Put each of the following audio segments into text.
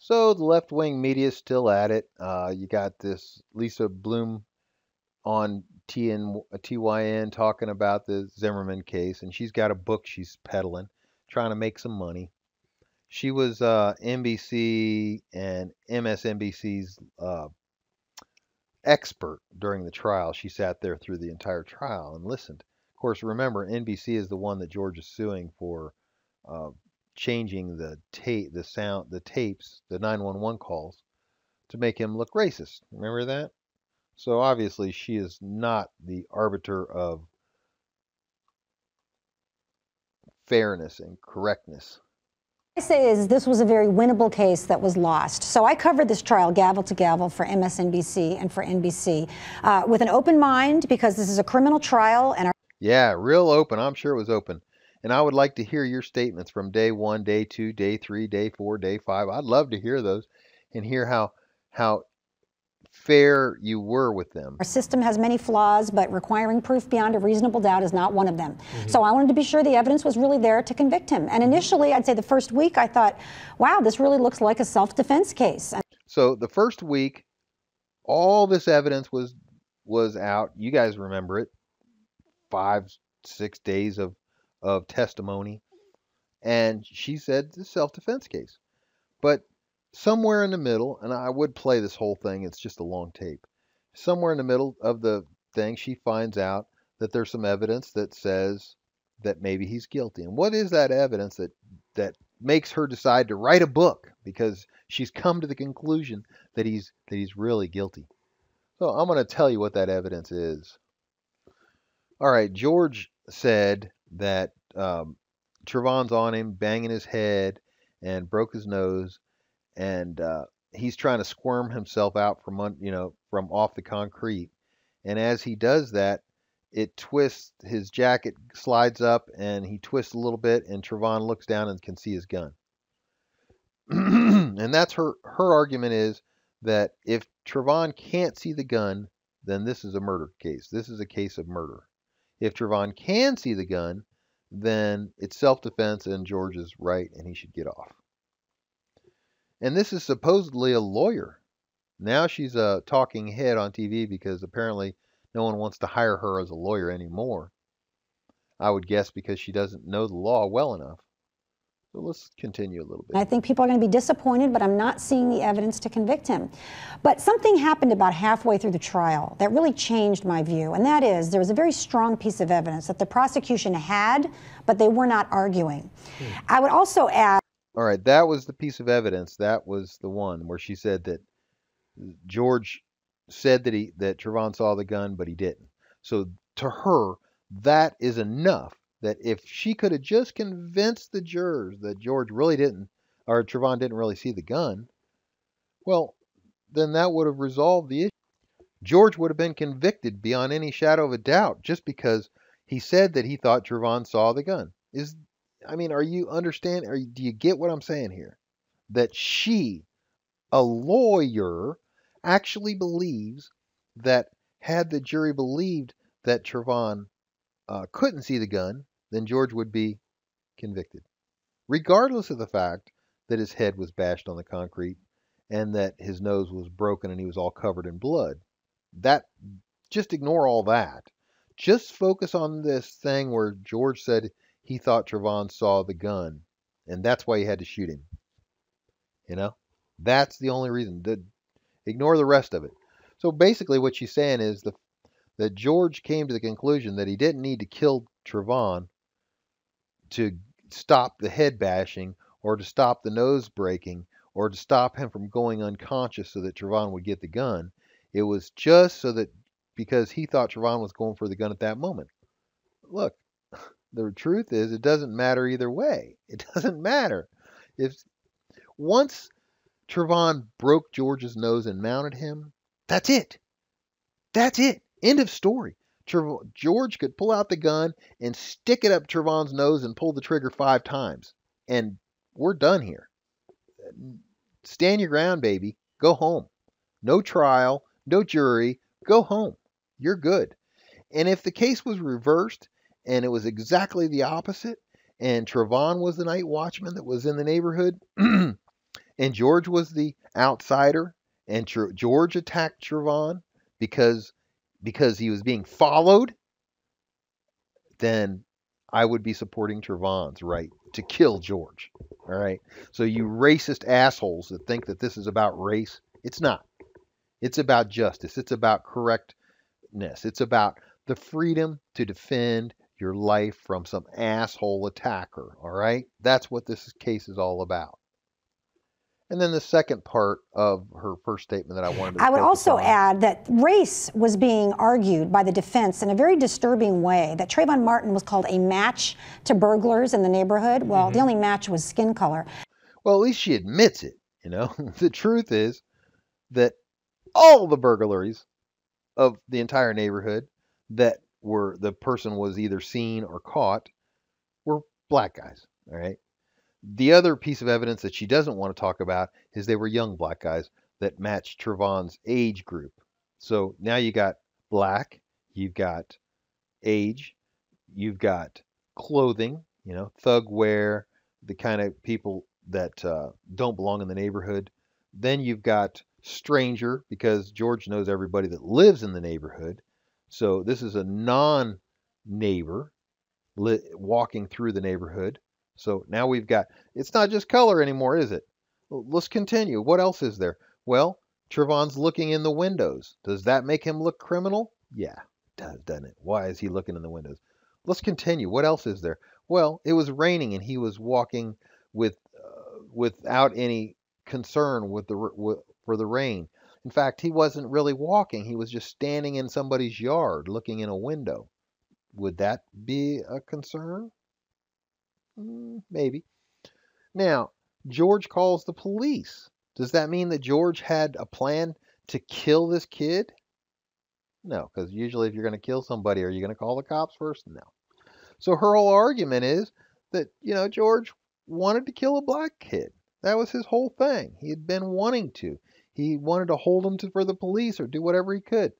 So the left-wing media is still at it. You got this Lisa Bloom on TYN talking about the Zimmerman case, and she's got a book she's peddling, trying to make some money. She was NBC and MSNBC's expert during the trial. She sat there through the entire trial and listened. Of course, remember, NBC is the one that George is suing for uh, changing the tapes, the 911 calls to make him look racist. Remember that? So obviously, she is not the arbiter of fairness and correctness. I say is this was a very winnable case that was lost. So I covered this trial gavel to gavel for MSNBC and for NBC with an open mind because this is a criminal trial and yeah, real open. I'm sure it was open. And I would like to hear your statements from day 1, day 2, day 3, day 4, day 5. I'd love to hear those and hear how fair you were with them. Our system has many flaws, but requiring proof beyond a reasonable doubt is not one of them. So I wanted to be sure the evidence was really there to convict him. And initially, I'd say the first week, I thought, wow, this really looks like a self-defense case. So the first week, all this evidence was out. You guys remember it. 5, 6 days of testimony. And she said it's a self-defense case. But somewhere in the middle, and I would play this whole thing, it's just a long tape. Somewhere in the middle of the thing, she finds out that there's some evidence that says that maybe he's guilty. And what is that evidence that makes her decide to write a book? Because she's come to the conclusion that he's really guilty. So I'm going to tell you what that evidence is. All right, George said that Trayvon's on him, banging his head, and broke his nose, and he's trying to squirm himself out from off the concrete. And as he does that, it twists, his jacket slides up, and he twists a little bit, and Trayvon looks down and can see his gun. And that's her argument is that if Trayvon can't see the gun, then this is a murder case. This is a case of murder. If Trayvon can see the gun, then it's self-defense and George is right and he should get off. And this is supposedly a lawyer. Now she's a talking head on TV because apparently no one wants to hire her as a lawyer anymore. I would guess because she doesn't know the law well enough. So let's continue a little bit. I think people are going to be disappointed, but I'm not seeing the evidence to convict him. But something happened about halfway through the trial that really changed my view, and that is there was a very strong piece of evidence that the prosecution had, but they were not arguing. I would also add... All right, that was the piece of evidence. That was the one where she said that George said that Trayvon saw the gun, but he didn't. So to her, that is enough. That if she could have just convinced the jurors that George really didn't, or Trayvon didn't really see the gun, well, then that would have resolved the issue. George would have been convicted beyond any shadow of a doubt just because he said that he thought Trayvon saw the gun. Are you understand? Do you get what I'm saying here? That she, a lawyer, actually believes that had the jury believed that Trayvon couldn't see the gun, then George would be convicted, regardless of the fact that his head was bashed on the concrete and that his nose was broken and he was all covered in blood. Just ignore all that. Just focus on this thing where George said he thought Trayvon saw the gun, and that's why he had to shoot him. That's the only reason. Ignore the rest of it. So basically what she's saying is that George came to the conclusion that he didn't need to kill Trayvon to stop the head bashing or to stop the nose breaking or to stop him from going unconscious so that Trayvon would get the gun. It was just so that because he thought Trayvon was going for the gun at that moment. Look, the truth is it doesn't matter either way. It doesn't matter. Once Trayvon broke George's nose and mounted him, that's it. That's it. End of story. George could pull out the gun and stick it up Trayvon's nose and pull the trigger 5 times. And we're done here. Stand your ground, baby. Go home. No trial, no jury. Go home. You're good. And if the case was reversed and it was exactly the opposite and Trayvon was the night watchman that was in the neighborhood and George was the outsider, and George attacked Trayvon because he was being followed, then I would be supporting Trayvon's right to kill George. All right. So you racist assholes that think that this is about race, it's not. It's about justice. It's about correctness. It's about the freedom to defend your life from some asshole attacker. All right. That's what this case is all about. And then the second part of her first statement that I wanted to I would focus also on. add that race was being argued by the defense in a very disturbing way, that Trayvon Martin was called a match to burglars in the neighborhood. Well, the only match was skin color. Well, at least she admits it, you know. The truth is that all the burglaries of the entire neighborhood that were the person was either seen or caught were black guys, all right? The other piece of evidence that she doesn't want to talk about is they were young black guys that matched Trayvon's age group. So now you got black, you've got age, you've got clothing, you know, thug wear, the kind of people that don't belong in the neighborhood. Then you've got stranger, because George knows everybody that lives in the neighborhood. So this is a non-neighbor walking through the neighborhood. So now we've got, it's not just color anymore, is it? Let's continue. What else is there? Well, Trayvon's looking in the windows. Does that make him look criminal? Yeah, it does, doesn't it? Why is he looking in the windows? Let's continue. What else is there? Well, it was raining and he was walking without any concern for the rain. In fact, he wasn't really walking. He was just standing in somebody's yard looking in a window. Would that be a concern? Maybe. Now, George calls the police. Does that mean that George had a plan to kill this kid? No, because usually if you're going to kill somebody, are you going to call the cops first? No. So her whole argument is that, you know, George wanted to kill a black kid. That was his whole thing. He had been wanting to. He wanted to hold him for the police or do whatever he could.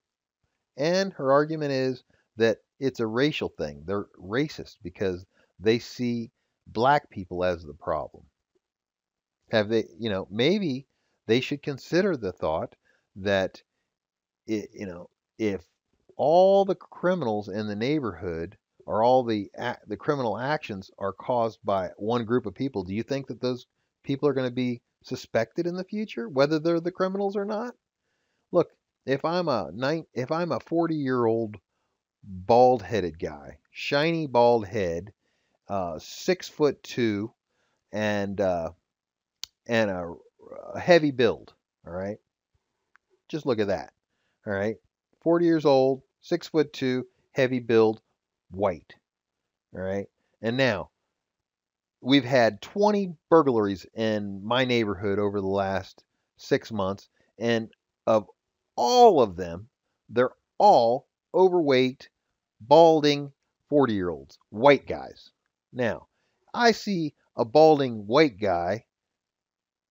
And her argument is that it's a racial thing. They're racist because they see black people as the problem. Have they, you know, maybe they should consider the thought that, if all the criminals in the neighborhood or all the criminal actions are caused by one group of people, do you think that those people are going to be suspected in the future, whether they're the criminals or not? Look, if I'm a 40-year-old bald-headed guy, shiny bald head, 6'2", and a heavy build. All right, just look at that. All right, 40 years old, 6'2", heavy build, white. All right, and now we've had 20 burglaries in my neighborhood over the last 6 months, and of all of them, they're all overweight, balding 40-year-olds, white guys. Now, I see a balding white guy,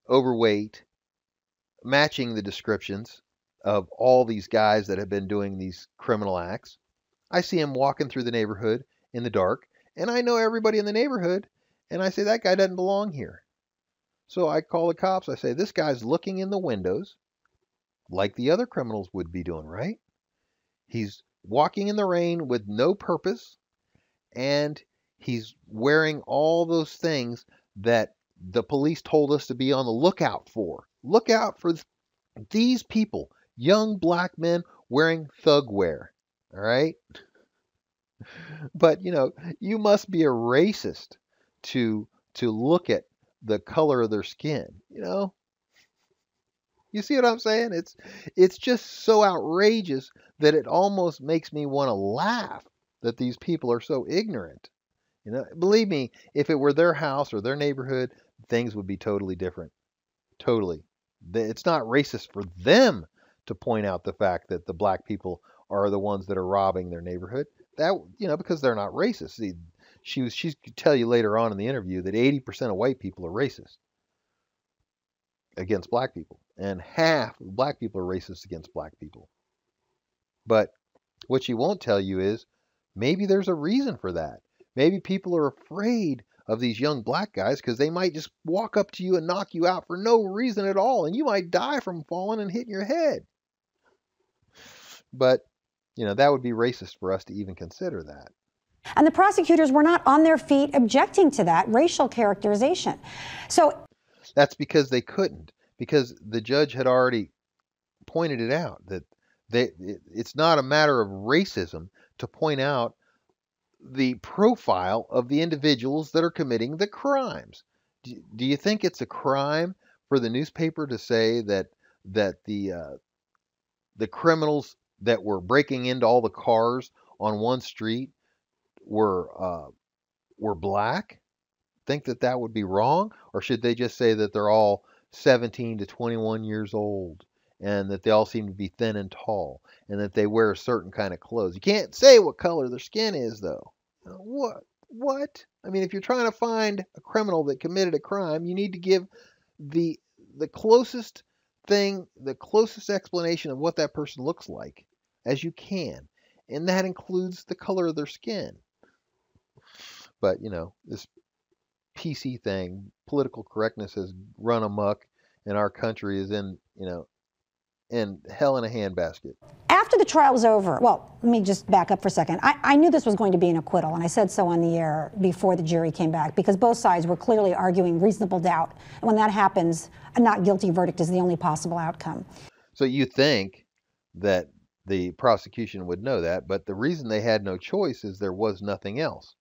overweight, matching the descriptions of all these guys that have been doing these criminal acts. I see him walking through the neighborhood in the dark, and I know everybody in the neighborhood, and I say, that guy doesn't belong here. So I call the cops. I say, this guy's looking in the windows like the other criminals would be doing, right? He's walking in the rain with no purpose, and he's wearing all those things that the police told us to be on the lookout for. Look out for these people, young black men wearing thug wear. All right? But, you must be a racist to look at the color of their skin, You see what I'm saying? It's just so outrageous that it almost makes me want to laugh that these people are so ignorant. Believe me, if it were their house or their neighborhood, things would be totally different. Totally. It's not racist for them to point out the fact that the black people are the ones that are robbing their neighborhood. That, because they're not racist. See, she could tell you later on in the interview that 80% of white people are racist against black people, and half of black people are racist against black people. But what she won't tell you is maybe there's a reason for that. Maybe people are afraid of these young black guys because they might just walk up to you and knock you out for no reason at all, and you might die from falling and hitting your head. But, that would be racist for us to even consider that. And the prosecutors were not on their feet objecting to that racial characterization. So that's because they couldn't, because the judge had already pointed it out that it's not a matter of racism to point out the profile of the individuals that are committing the crimes. Do you think it's a crime for the newspaper to say that the criminals that were breaking into all the cars on one street were black? Think that would be wrong, or should they just say that they're all 17 to 21 years old and that they all seem to be thin and tall and that they wear a certain kind of clothes? You can't say what color their skin is, though. What? I mean, if you're trying to find a criminal that committed a crime, you need to give the closest thing, the closest explanation of what that person looks like as you can, and that includes the color of their skin. But this PC thing, political correctness has run amok, and our country is in hell in a handbasket. after the trial was over, well, let me just back up for a second. I knew this was going to be an acquittal, and I said so on the air before the jury came back, because both sides were clearly arguing reasonable doubt. And when that happens, a not guilty verdict is the only possible outcome. So you think that the prosecution would know that, but the reason they had no choice is there was nothing else.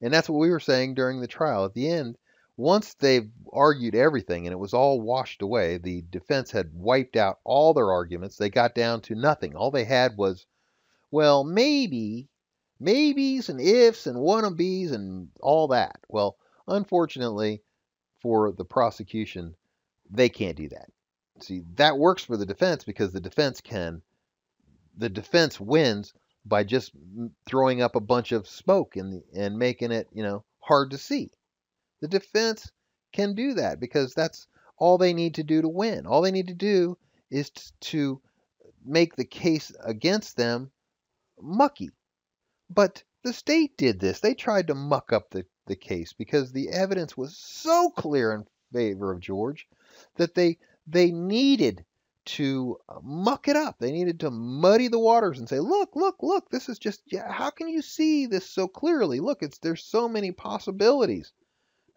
And that's what we were saying during the trial. At the end, once they've argued everything and it was all washed away, the defense had wiped out all their arguments. They got down to nothing. All they had was, well, maybe, maybes and ifs and wannabes and all that. Well, unfortunately for the prosecution, they can't do that. See, that works for the defense because the defense wins by just throwing up a bunch of smoke and making it, hard to see. The defense can do that because that's all they need to do to win. All they need to do is to make the case against them mucky. But the state did this. They tried to muck up the case because the evidence was so clear in favor of George that they needed to muck it up. They needed to muddy the waters and say, look, this is just, how can you see this so clearly? Look, there's so many possibilities.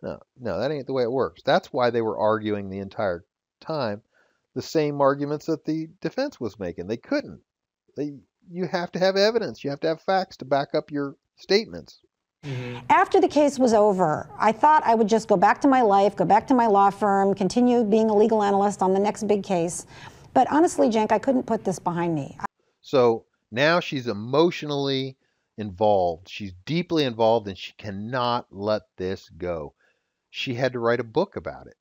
No, that ain't the way it works. That's why they were arguing the entire time the same arguments that the defense was making. They couldn't. You have to have evidence. You have to have facts to back up your statements. Mm-hmm. After the case was over, I thought I would just go back to my life, go back to my law firm, continue being a legal analyst on the next big case. But honestly, Cenk, I couldn't put this behind me. So now she's emotionally involved. She's deeply involved, and she cannot let this go. She had to write a book about it.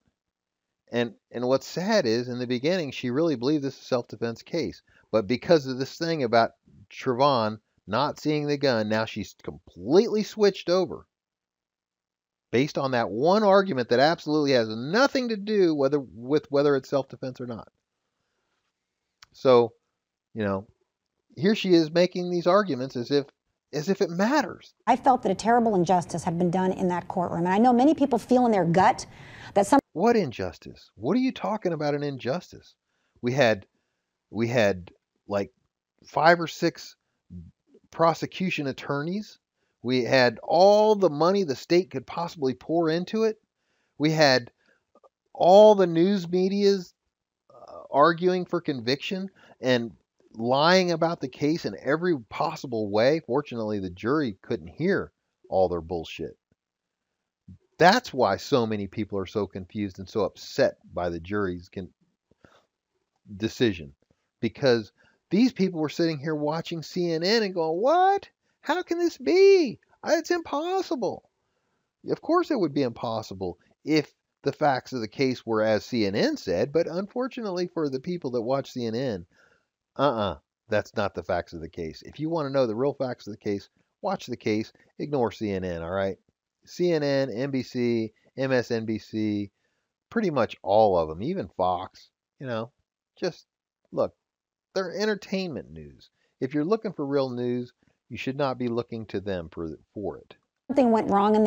And what's sad is, in the beginning, she really believed this is a self-defense case. But because of this thing about Trayvon not seeing the gun, now she's completely switched over. Based on that one argument that absolutely has nothing to do with whether it's self-defense or not. So, here she is making these arguments as if it matters. I felt that a terrible injustice had been done in that courtroom. And I know many people feel in their gut that some... What injustice? What are you talking about, an injustice? We had like 5 or 6 prosecution attorneys. We had all the money the state could possibly pour into it. We had all the news medias arguing for conviction and lying about the case in every possible way. Fortunately, the jury couldn't hear all their bullshit. That's why so many people are so confused and so upset by the jury's decision. Because these people were sitting here watching CNN and going, what? How can this be? It's impossible. Of course it would be impossible if the facts of the case were as CNN said, but unfortunately for the people that watch CNN, that's not the facts of the case. If you want to know the real facts of the case, watch the case, ignore CNN, all right? CNN, NBC, MSNBC, pretty much all of them, even Fox, just look, they're entertainment news. If you're looking for real news, you should not be looking to them for it. something went wrong in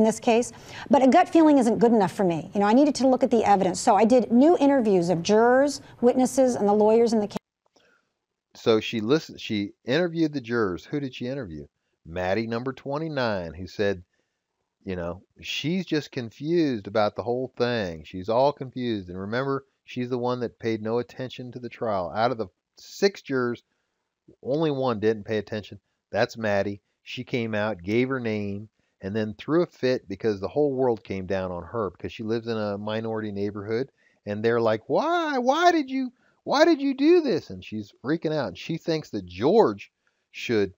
this case, but a gut feeling isn't good enough for me. I needed to look at the evidence. So I did new interviews of jurors, witnesses, and the lawyers in the case. So she interviewed the jurors. Who did she interview? Maddie number 29, who said, she's just confused about the whole thing. She's all confused. And remember, she's the one that paid no attention to the trial. Out of the 6 jurors, only one didn't pay attention. That's Maddie. She came out, gave her name, and then threw a fit because the whole world came down on her because she lives in a minority neighborhood, and they're like, "Why? Why did you do this?" And she's freaking out. And she thinks that George should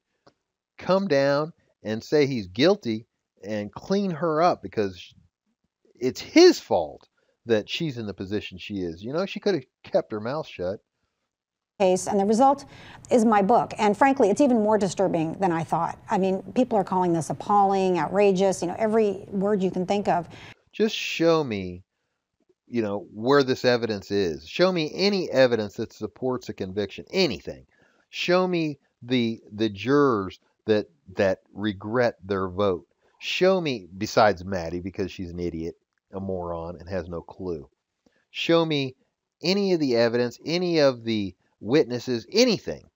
come down and say he's guilty and clean her up because it's his fault that she's in the position she is. She could have kept her mouth shut. Case, and the result is my book. And frankly, it's even more disturbing than I thought. I mean, people are calling this appalling, outrageous, every word you can think of. Just show me, where this evidence is. Show me any evidence that supports a conviction, anything. Show me the jurors that regret their vote. Show me, besides Maddie, because she's an idiot, a moron, and has no clue. Show me any of the evidence, any of the witnesses, anything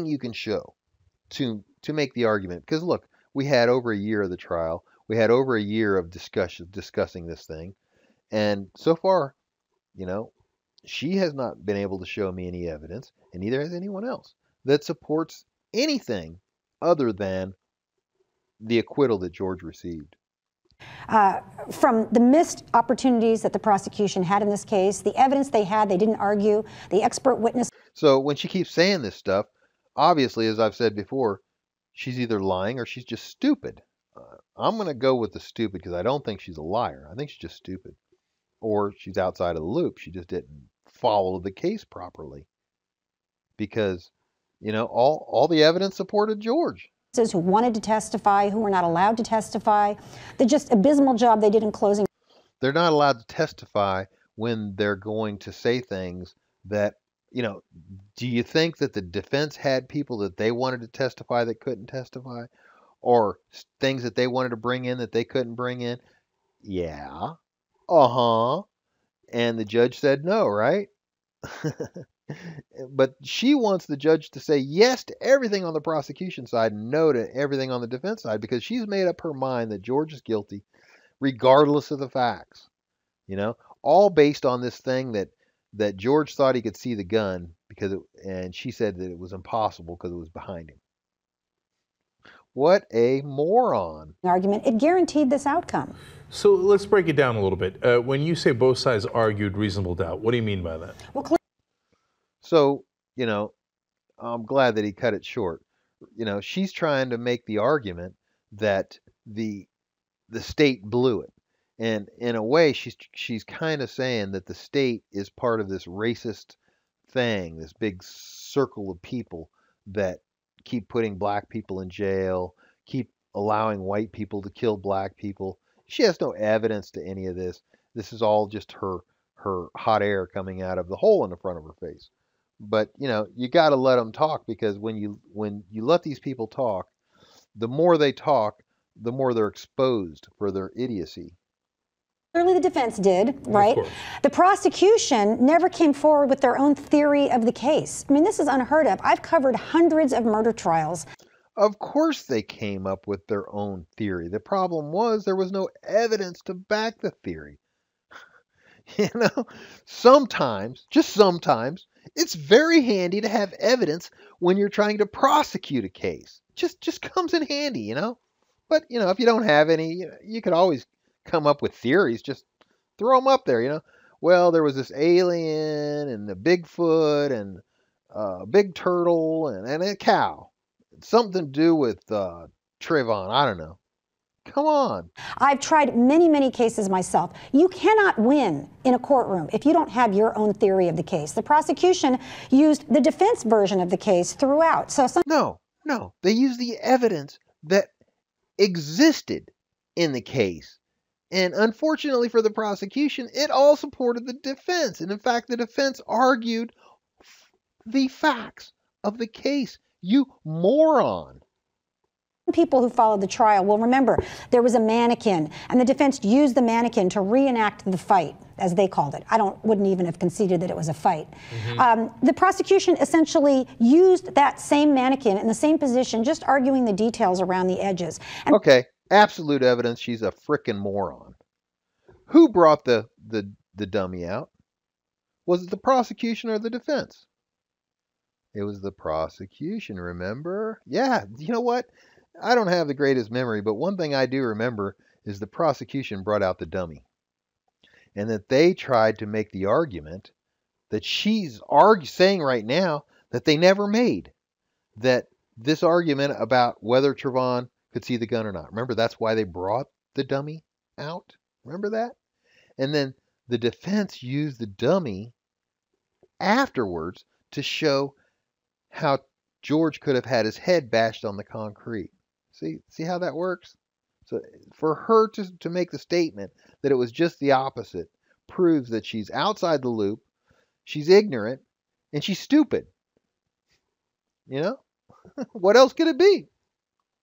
you can show to make the argument. Because look, we had over a year of the trial. We had over a year of discussing this thing. And so far, she has not been able to show me any evidence, and neither has anyone else, that supports anything other than the acquittal that George received. From the missed opportunities that the prosecution had in this case, the evidence they had, they didn't argue, the expert witness. So when she keeps saying this stuff, obviously, as I've said before, she's either lying or she's just stupid. I'm going to go with the stupid because I don't think she's a liar. I think she's just stupid. Or she's outside of the loop. She just didn't follow the case properly. Because, all the evidence supported George. Who wanted to testify, who were not allowed to testify, the just abysmal job they did in closing. They're not allowed to testify when they're going to say things that, do you think that the defense had people that they wanted to testify that couldn't testify? Or things that they wanted to bring in that they couldn't bring in? Yeah. Uh-huh. And the judge said no, right? But she wants the judge to say yes to everything on the prosecution side and no to everything on the defense side because she's made up her mind that George is guilty regardless of the facts. All based on this thing that George thought he could see the gun and she said that it was impossible because it was behind him. What a moron. Argument. It guaranteed this outcome. So let's break it down a little bit. When you say both sides argued reasonable doubt, what do you mean by that? Well, so, I'm glad that he cut it short. She's trying to make the argument that the state blew it. And in a way, she's kind of saying that the state is part of this racist thing, this big circle of people that keep putting black people in jail, keep allowing white people to kill black people. She has no evidence to any of this. This is all just her hot air coming out of the hole in the front of her face. But, you got to let them talk because when you let these people talk, the more they talk, the more they're exposed for their idiocy. Clearly the defense did, right? The prosecution never came forward with their own theory of the case. I mean, this is unheard of. I've covered hundreds of murder trials. Of course they came up with their own theory. The problem was there was no evidence to back the theory. Sometimes, just sometimes, it's very handy to have evidence when you're trying to prosecute a case. Just comes in handy, But, if you don't have any, you could always come up with theories. Just throw them up there, Well, there was this alien and a Bigfoot and a big turtle and a cow. Something to do with Trayvon. I don't know. Come on. I've tried many, many cases myself. You cannot win in a courtroom if you don't have your own theory of the case. The prosecution used the defense version of the case throughout. No. They used the evidence that existed in the case. And unfortunately for the prosecution, it all supported the defense. And in fact, the defense argued the facts of the case. You moron. People who followed the trial will remember there was a mannequin, and the defense used the mannequin to reenact the fight, as they called it. Wouldn't even have conceded that it was a fight. The prosecution essentially used that same mannequin in the same position, just arguing the details around the edges. And Okay, absolute evidence she's a frickin' moron. Who brought the dummy out? Was it the prosecution or the defense? It was the prosecution, remember? Yeah, you know what? I don't have the greatest memory, but one thing I do remember is the prosecution brought out the dummy. And that they tried to make the argument that she's saying right now that they never made. That this argument about whether Trayvon could see the gun or not. Remember, that's why they brought the dummy out? Remember that? And then the defense used the dummy afterwards to show how George could have had his head bashed on the concrete. See how that works? So for her to make the statement that it was just the opposite proves that she's outside the loop, she's ignorant, and she's stupid. You know? What else could it be?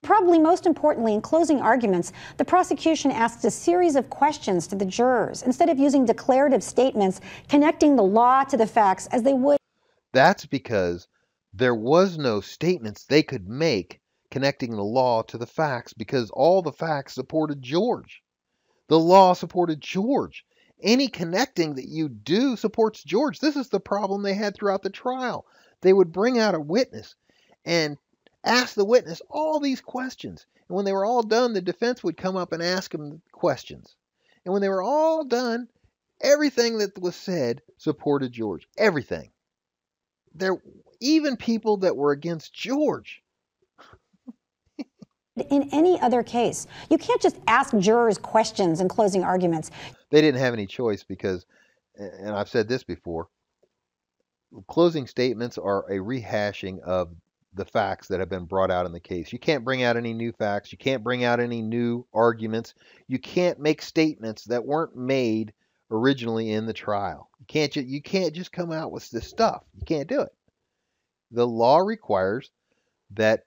probably most importantly, in closing arguments, the prosecution asked a series of questions to the jurors instead of using declarative statements connecting the law to the facts as they would. That's because there was no statements they could make connecting the law to the facts because all the facts supported George. The law supported George. Any connecting that you do supports George. This is the problem they had throughout the trial. They would bring out a witness and ask the witness all these questions. And when they were all done, the defense would come up and ask them questions. And when they were all done, everything that was said supported George. Everything. Even people that were against George. In any other case, you can't just ask jurors questions in closing arguments. They didn't have any choice because, and I've said this before, closing statements are a rehashing of the facts that have been brought out in the case. You can't bring out any new facts. You can't bring out any new arguments. You can't make statements that weren't made originally in the trial. You can't just come out with this stuff. You can't do it. The law requires that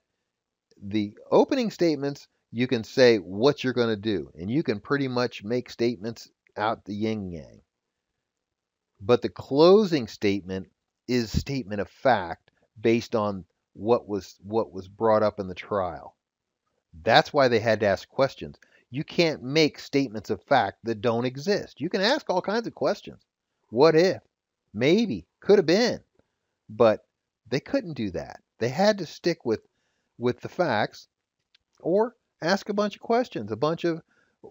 the opening statements, you can say what you're going to do, and you can pretty much make statements out the yin-yang. But the closing statement is statement of fact based on what was brought up in the trial. That's why they had to ask questions. You can't make statements of fact that don't exist. You can ask all kinds of questions. What if? Maybe. Could have been. But they couldn't do that. They had to stick with the facts or ask a bunch of questions, a bunch of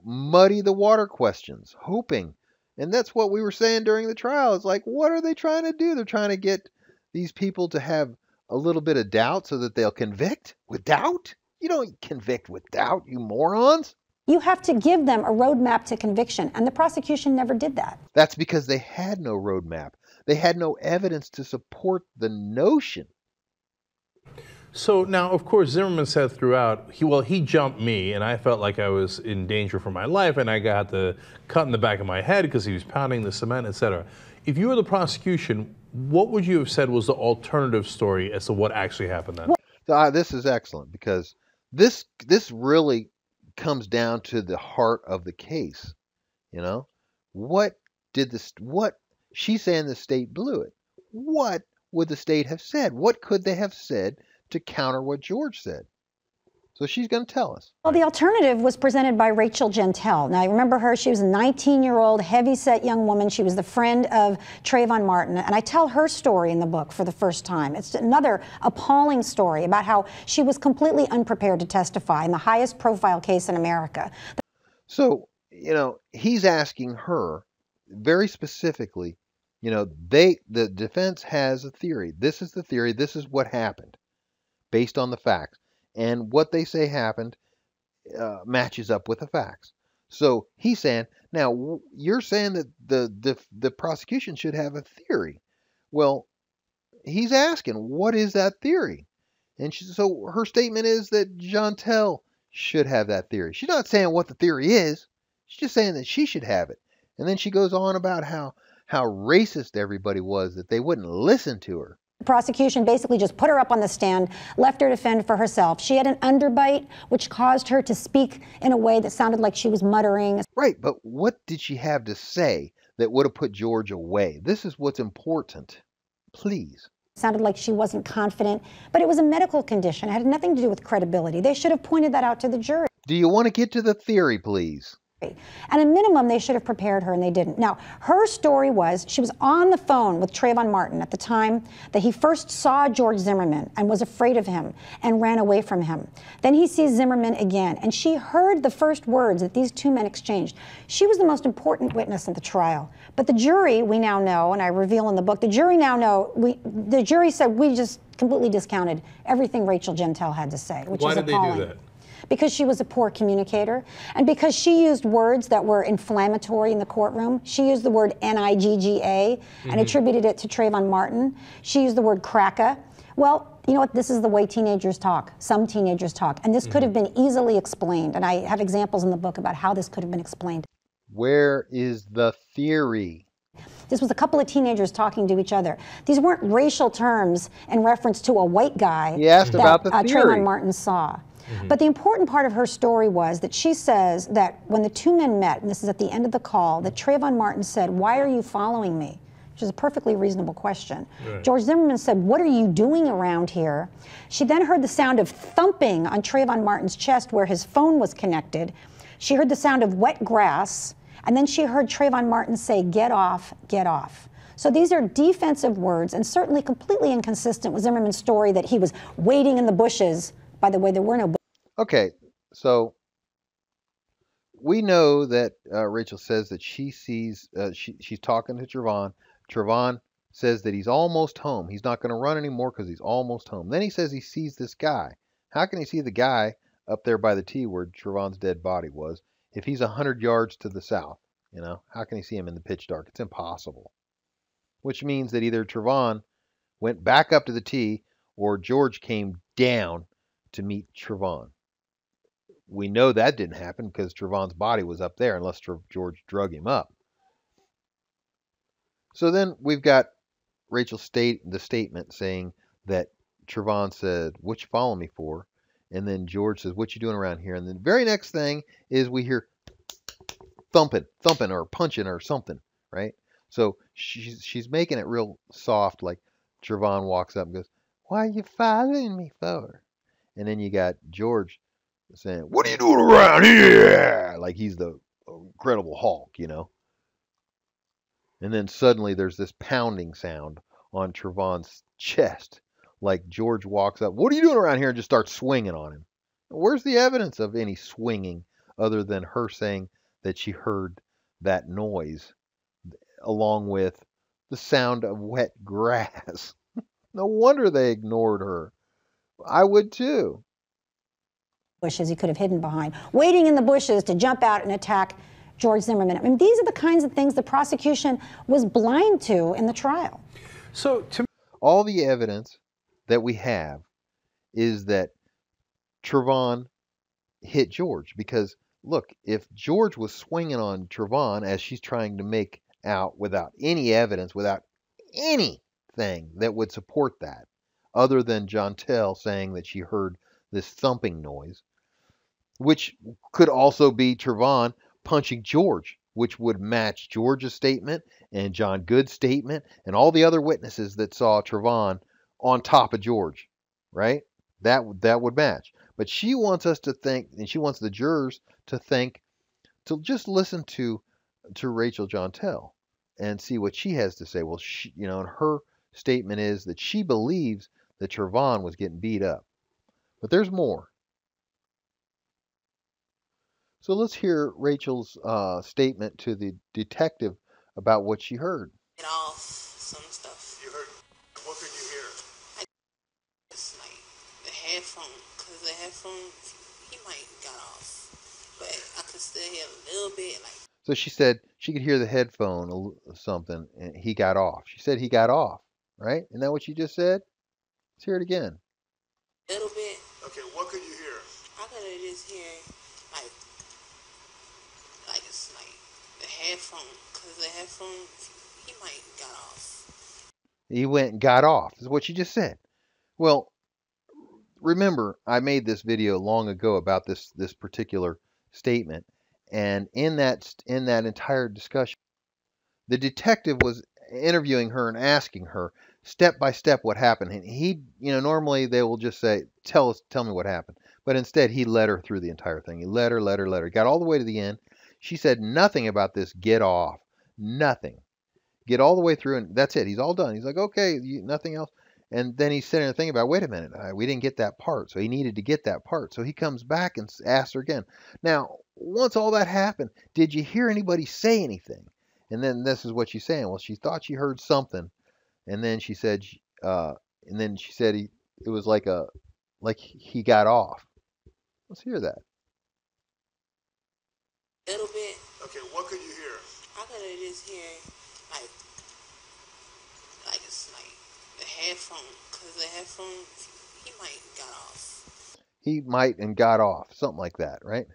muddy the water questions, hoping. And that's what we were saying during the trial. It's like, what are they trying to do? They're trying to get these people to have a little bit of doubt so that they'll convict with doubt? You don't convict with doubt, you morons. You have to give them a roadmap to conviction, and the prosecution never did that. That's because they had no roadmap. They had no evidence to support the notion. So now, of course, Zimmerman said throughout, he jumped me, and I felt like I was in danger for my life, and I got the cut in the back of my head because he was pounding the cement, etc. If you were the prosecution, what would you have said was the alternative story as to what actually happened then? This is excellent because this really comes down to the heart of the case. You know, what she's saying the state blew it. What would the state have said? What could they have said to counter what George said? So she's going to tell us. Well, the alternative was presented by Rachel Gentile. Now, you remember her? She was a 19-year-old, heavy-set young woman. She was the friend of Trayvon Martin. And I tell her story in the book for the first time. It's another appalling story about how she was completely unprepared to testify in the highest profile case in America. So, he's asking her very specifically, the defense has a theory. This is the theory. This is what happened based on the facts. And what they say happened matches up with the facts. So he's saying, now you're saying that the prosecution should have a theory. Well, he's asking, what is that theory? And so her statement is that Gentile should have that theory. She's not saying what the theory is. She's just saying that she should have it. And then she goes on about how racist everybody was, that they wouldn't listen to her. The prosecution basically just put her up on the stand, left her to fend for herself. She had an underbite, which caused her to speak in a way that sounded like she was muttering. Right, but what did she have to say that would have put George away? This is what's important. Please. Sounded like she wasn't confident, but it was a medical condition. It had nothing to do with credibility. They should have pointed that out to the jury. Do you want to get to the theory, please? At a minimum, they should have prepared her, and they didn't. Now, her story was she was on the phone with Trayvon Martin at the time that he first saw George Zimmerman and was afraid of him and ran away from him. Then he sees Zimmerman again, and she heard the first words that these two men exchanged. She was the most important witness in the trial. But the jury, we now know, and I reveal in the book, the jury now know, the jury said we just completely discounted everything Rachel Jeantel had to say, which is appalling. Why did they do that? Because she was a poor communicator, and because she used words that were inflammatory in the courtroom. She used the word Nigga and attributed it to Trayvon Martin. She used the word cracker. Well, you know what? This is the way teenagers talk. Some teenagers talk. And this could have been easily explained. And I have examples in the book about how this could have been explained. Where is the theory? This was a couple of teenagers talking to each other. These weren't racial terms in reference to a white guy He asked about the theory. Trayvon Martin saw. But the important part of her story was that she says that when the two men met, and this is at the end of the call, that Trayvon Martin said, "Why are you following me?" Which is a perfectly reasonable question. Right. George Zimmerman said, "What are you doing around here?" She then heard the sound of thumping on Trayvon Martin's chest where his phone was connected. She heard the sound of wet grass, and then she heard Trayvon Martin say, "Get off, get off." So these are defensive words and certainly completely inconsistent with Zimmerman's story that he was waiting in the bushes. By the way, there were no bushes. Okay, so we know that Rachel says that she sees, she's talking to Trayvon. Trayvon says that he's almost home. He's not going to run anymore because he's almost home. Then he says he sees this guy. How can he see the guy up there by the T where Trayvon's dead body was if he's 100 yards to the south? You know, how can he see him in the pitch dark? It's impossible. Which means that either Trayvon went back up to the T or George came down to meet Trayvon. We know that didn't happen because Trayvon's body was up there unless George drug him up. So then we've got Rachel's statement saying that Trayvon said, "What you following me for?" And then George says, "What you doing around here?" And then the very next thing is we hear thumping or punching or something, right? So she's making it real soft, like Trayvon walks up and goes, "Why are you following me for?" And then you got George saying, "What are you doing around here?" Like he's the Incredible Hulk, you know. And then suddenly there's this pounding sound on Trayvon's chest. Like George walks up, "What are you doing around here?" and just starts swinging on him. Where's the evidence of any swinging other than her saying that she heard that noise along with the sound of wet grass? No wonder they ignored her. I would too. Bushes he could have hidden behind, waiting in the bushes to jump out and attack George Zimmerman. I mean, these are the kinds of things the prosecution was blind to in the trial. So all the evidence that we have is that Trayvon hit George because, look, if George was swinging on Trayvon as she's trying to make out without any evidence, without anything that would support that, other than Jeantel saying that she heard this thumping noise, which could also be Trayvon punching George, which would match George's statement and John Good's statement and all the other witnesses that saw Trayvon on top of George, right? That would match. But she wants us to think, and she wants the jurors to think, to just listen to Rachel Jeantel and see what she has to say. Well, she, you know, and her statement is that she believes that Trayvon was getting beat up. But there's more. So let's hear Rachel's statement to the detective about what she heard. Get off some stuff. You heard, what could you hear? It's like the headphone, because the headphones, he might got off. But I could still hear a little bit. Like. So she said she could hear the headphone or something, and he got off. She said he got off, right? Isn't that what she just said? Let's hear it again. A little bit. Okay, what could you hear? I could have just hear, like it's like the headphone, because the headphones, he might got off. He went and got off, is what she just said. Well, remember, I made this video long ago about this particular statement, and in that entire discussion, the detective was interviewing her and asking her step by step what happened. And he, normally they will just say, tell me what happened. But instead, he led her through the entire thing. He led her. He got all the way to the end. She said nothing about this get off. Nothing. Get all the way through, and that's it. He's all done. He's like, okay, nothing else. And then he's sitting there thinking about, wait a minute, we didn't get that part. So he needed to get that part. So he comes back and asks her again. Now, once all that happened, did you hear anybody say anything? And then this is what she's saying. Well, she thought she heard something, and then she said, it was like he got off. Let's hear that. A little bit. Okay, what could you hear? I could have just hear like it's like the headphone, cause the headphones he might got off. He might and got off, something like that, right?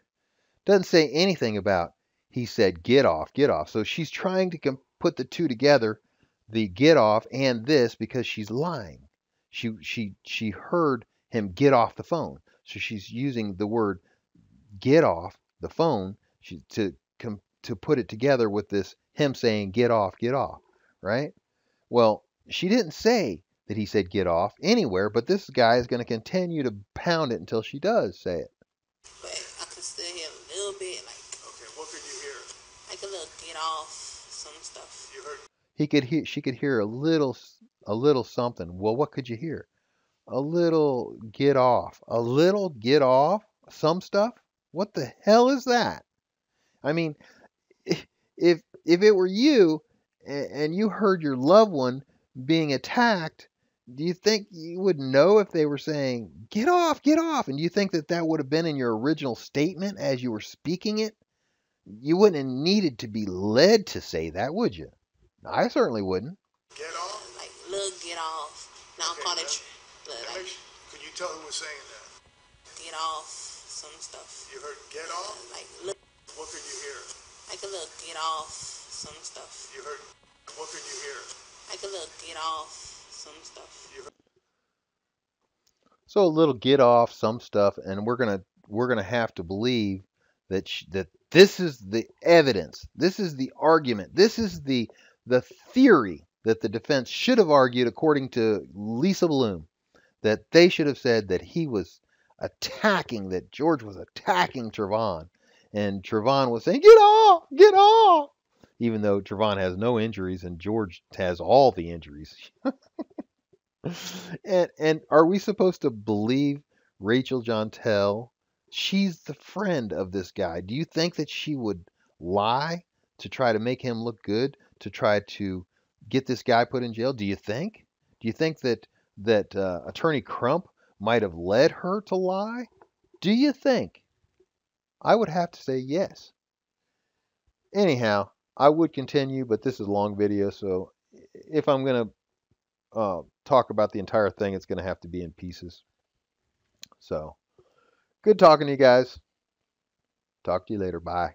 Doesn't say anything about he said get off. So she's trying to put the two together, the get off and this, because she's lying. She heard him get off the phone, so she's using the word get off the phone to put it together with this him saying get off, right? Well, she didn't say that he said get off anywhere, but this guy is going to continue to pound it until she does say it. But I could still hear a little bit, like. Okay, what could you hear? Like a little get off, some stuff. You heard? She could hear a little something. Well, what could you hear? A little get off, some stuff. What the hell is that? I mean, if it were you and you heard your loved one being attacked, do you think you would know if they were saying get off? And do you think that would have been in your original statement as you were speaking it? You wouldn't have needed to be led to say that, would you? I certainly wouldn't. Get off? Like, look, get off. Now Okay, call it, like, could you tell who was saying that? get off, some stuff. You heard get off? Like, look, What could you hear? like a little get off, some stuff. You heard? What could you hear? Like a little get off, some stuff. You heard? So a little get off, some stuff, and we're gonna have to believe that that this is the evidence, this is the argument, this is the theory that the defense should have argued according to Lisa Bloom, that they should have said that that George was attacking Trayvon, and Trayvon was saying, get off, even though Trayvon has no injuries and George has all the injuries. And are we supposed to believe Rachel Jontel? She's the friend of this guy. Do you think that she would lie to try to make him look good, to try to get this guy put in jail? Do you think? Do you think that Attorney Crump might have led her to lie? Do you think? I would have to say yes. Anyhow, I would continue, but this is a long video, so if I'm going to talk about the entire thing, it's going to have to be in pieces. So, good talking to you guys. Talk to you later. Bye.